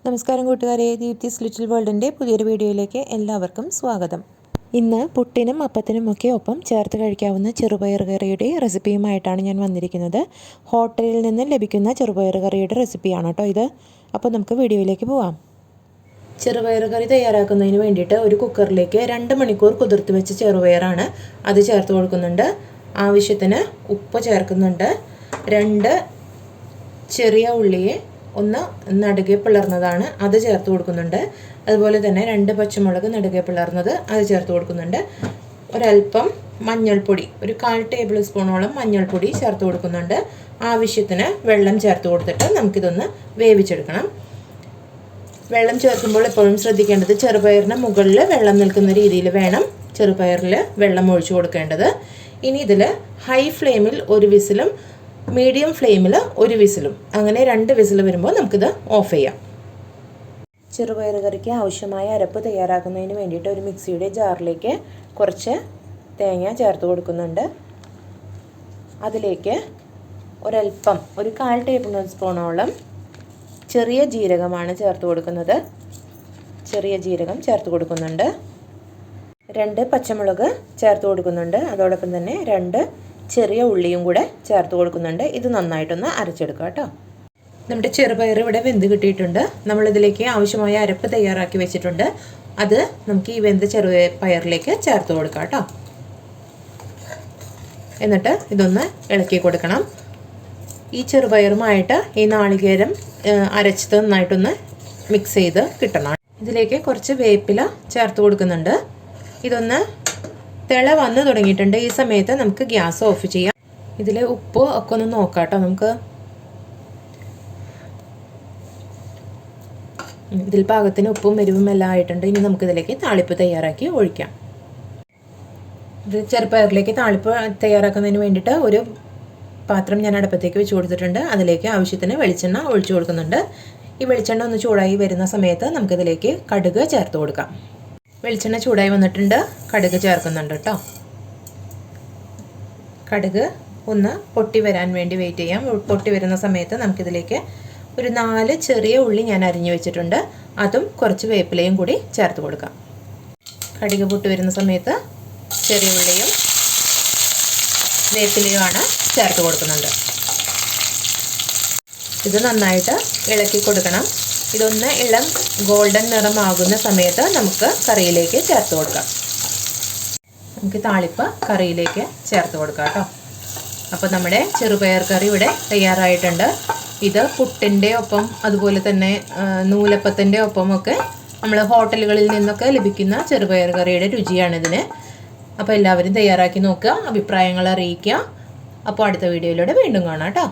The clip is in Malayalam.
നമസ്കാരം കൂട്ടുകാരെ, ദീപ്തിസ് ലിറ്റിൽ വേൾഡിൻ്റെ പുതിയൊരു വീഡിയോയിലേക്ക് എല്ലാവർക്കും സ്വാഗതം. ഇന്ന് പുട്ടിനും അപ്പത്തിനും ഒക്കെ ഒപ്പം ചേർത്ത് കഴിക്കാവുന്ന ചെറുപയർ കറിയുടെ റെസിപ്പിയുമായിട്ടാണ് ഞാൻ വന്നിരിക്കുന്നത്. ഹോട്ടലിൽ നിന്ന് ലഭിക്കുന്ന ചെറുപയർ കറിയുടെ റെസിപ്പിയാണ് കേട്ടോ ഇത്. അപ്പോൾ നമുക്ക് വീഡിയോയിലേക്ക് പോവാം. ചെറുപയർ കറി തയ്യാറാക്കുന്നതിന് വേണ്ടിയിട്ട് ഒരു കുക്കറിലേക്ക് 2 മണിക്കൂർ കുതിർത്ത് വെച്ച ചെറുപയറാണ് അത് ചേർത്ത് കൊടുക്കുന്നുണ്ട്. ആവശ്യത്തിന് ഉപ്പ് ചേർക്കുന്നുണ്ട്. 2 ചെറിയ ഉള്ളിയെ ഒന്ന് നടുകെ പിളർന്നതാണ് അത് ചേർത്ത് കൊടുക്കുന്നുണ്ട്. അതുപോലെ തന്നെ 2 പച്ചമുളക് നടുകെ പിളർന്നത് അത് ചേർത്ത് കൊടുക്കുന്നുണ്ട്. ഒരല്പം മഞ്ഞൾപ്പൊടി, ഒരു 1/4 ടേബിൾ സ്പൂണോളം മഞ്ഞൾപ്പൊടി ചേർത്ത് കൊടുക്കുന്നുണ്ട്. ആവശ്യത്തിന് വെള്ളം ചേർത്ത് കൊടുത്തിട്ട് നമുക്കിതൊന്ന് വേവിച്ചെടുക്കണം. വെള്ളം ചേർക്കുമ്പോൾ എപ്പോഴും ശ്രദ്ധിക്കേണ്ടത് ചെറുപയറിന് മുകളിൽ വെള്ളം നിൽക്കുന്ന രീതിയിൽ വേണം ചെറുപയറിൽ വെള്ളം ഒഴിച്ചു കൊടുക്കേണ്ടത്. ഇനി ഇതിൽ ഹൈ ഫ്ലെയിമിൽ 1 വിസിലും മീഡിയം ഫ്ലെയിമിൽ 1 വിസിലും, അങ്ങനെ 2 വിസിൽ വരുമ്പോൾ നമുക്കിത് ഓഫ് ചെയ്യാം. ചെറുപയർ കറിക്ക് ആവശ്യമായ അരപ്പ് തയ്യാറാക്കുന്നതിന് വേണ്ടിയിട്ട് ഒരു മിക്സിയുടെ ജാറിലേക്ക് കുറച്ച് തേങ്ങ ചേർത്ത് കൊടുക്കുന്നുണ്ട്. അതിലേക്ക് ഒരല്പം, ഒരു 1/4 ടേബിൾ സ്പൂണോളം ചെറിയ ജീരകമാണ് ചേർത്ത് കൊടുക്കുന്നത്. ചെറിയ ജീരകം ചേർത്ത് കൊടുക്കുന്നുണ്ട്. 2 പച്ചമുളക് ചേർത്ത് കൊടുക്കുന്നുണ്ട്. അതോടൊപ്പം തന്നെ 2 ചെറിയ ഉള്ളിയും കൂടെ ചേർത്ത് കൊടുക്കുന്നുണ്ട്. ഇത് നന്നായിട്ടൊന്ന് അരച്ചെടുക്കുക കേട്ടോ. നമ്മുടെ ചെറുപയർ ഇവിടെ വെന്ത് കിട്ടിയിട്ടുണ്ട്. നമ്മളിതിലേക്ക് ആവശ്യമായ അരപ്പ് തയ്യാറാക്കി വെച്ചിട്ടുണ്ട്. അത് നമുക്ക് ഈ വെന്ത ചെറുപയറിലേക്ക് ചേർത്ത് കൊടുക്കാം കേട്ടോ. എന്നിട്ട് ഇതൊന്ന് ഇളക്കി കൊടുക്കണം. ഈ ചെറുപയറുമായിട്ട് ഈ നാളികേരം അരച്ചത് നന്നായിട്ടൊന്ന് മിക്സ് ചെയ്ത് കിട്ടണം. ഇതിലേക്ക് കുറച്ച് വേപ്പില ചേർത്ത് കൊടുക്കുന്നുണ്ട്. ഇതൊന്ന് തിള വന്ന് തുടങ്ങിയിട്ടുണ്ട്. ഈ സമയത്ത് നമുക്ക് ഗ്യാസ് ഓഫ് ചെയ്യാം. ഇതിൽ ഉപ്പ് ഒക്കെ ഒന്ന് നോക്കാം കേട്ടോ. നമുക്ക് ഇതിൽ പാകത്തിന് ഉപ്പും എരിവും എല്ലാം ആയിട്ടുണ്ട്. ഇനി നമുക്കിതിലേക്ക് താളിപ്പ് തയ്യാറാക്കി ഒഴിക്കാം. ഇത് ചെറുപയറിലേക്ക് താളിപ്പ് തയ്യാറാക്കുന്നതിന് വേണ്ടിയിട്ട് ഒരു പാത്രം ഞാൻ അടുപ്പത്തേക്ക് വെച്ച് കൊടുത്തിട്ടുണ്ട്. അതിലേക്ക് ആവശ്യത്തിന് വെളിച്ചെണ്ണ ഒഴിച്ചു കൊടുക്കുന്നുണ്ട്. ഈ വെളിച്ചെണ്ണ ഒന്ന് ചൂടായി വരുന്ന സമയത്ത് നമുക്കിതിലേക്ക് കടുക് ചേർത്ത് കൊടുക്കാം. വെളിച്ചെണ്ണ ചൂടായി വന്നിട്ടുണ്ട്. കടുക് ചേർക്കുന്നുണ്ട് കേട്ടോ. കടുക് ഒന്ന് പൊട്ടി വരാൻ വേണ്ടി വെയിറ്റ് ചെയ്യാം. പൊട്ടി വരുന്ന സമയത്ത് നമുക്കിതിലേക്ക് ഒരു 4 ചെറിയ ഉള്ളി ഞാൻ അരിഞ്ഞു വെച്ചിട്ടുണ്ട്. അതും കുറച്ച് വേപ്പിലയും കൂടി ചേർത്ത് കൊടുക്കാം. കടുക് പൊട്ടി വരുന്ന സമയത്ത് ചെറിയ ഉള്ളിയും വേപ്പിലയുമാണ് ചേർത്ത് കൊടുക്കുന്നുണ്ട്. ഇത് നന്നായിട്ട് ഇളക്കി കൊടുക്കണം. ഇതൊന്ന് ഇളം ഗോൾഡൻ നിറമാകുന്ന സമയത്ത് നമുക്ക് കറിയിലേക്ക് ചേർത്ത് കൊടുക്കാം. നമുക്ക് താളിപ്പ് കറിയിലേക്ക് ചേർത്ത് കൊടുക്കാം കേട്ടോ. അപ്പോൾ നമ്മുടെ ചെറുപയർ കറി ഇവിടെ തയ്യാറായിട്ടുണ്ട്. ഇത് പുട്ടിൻ്റെ ഒപ്പം അതുപോലെ തന്നെ നൂലപ്പത്തിൻ്റെ ഒപ്പമൊക്കെ നമ്മൾ ഹോട്ടലുകളിൽ നിന്നൊക്കെ ലഭിക്കുന്ന ചെറുപയർ കറിയുടെ രുചിയാണിതിന്. അപ്പോൾ എല്ലാവരും തയ്യാറാക്കി നോക്കുക, അഭിപ്രായങ്ങൾ അറിയിക്കുക. അപ്പോൾ അടുത്ത വീഡിയോയിലൂടെ വീണ്ടും കാണാം കേട്ടോ.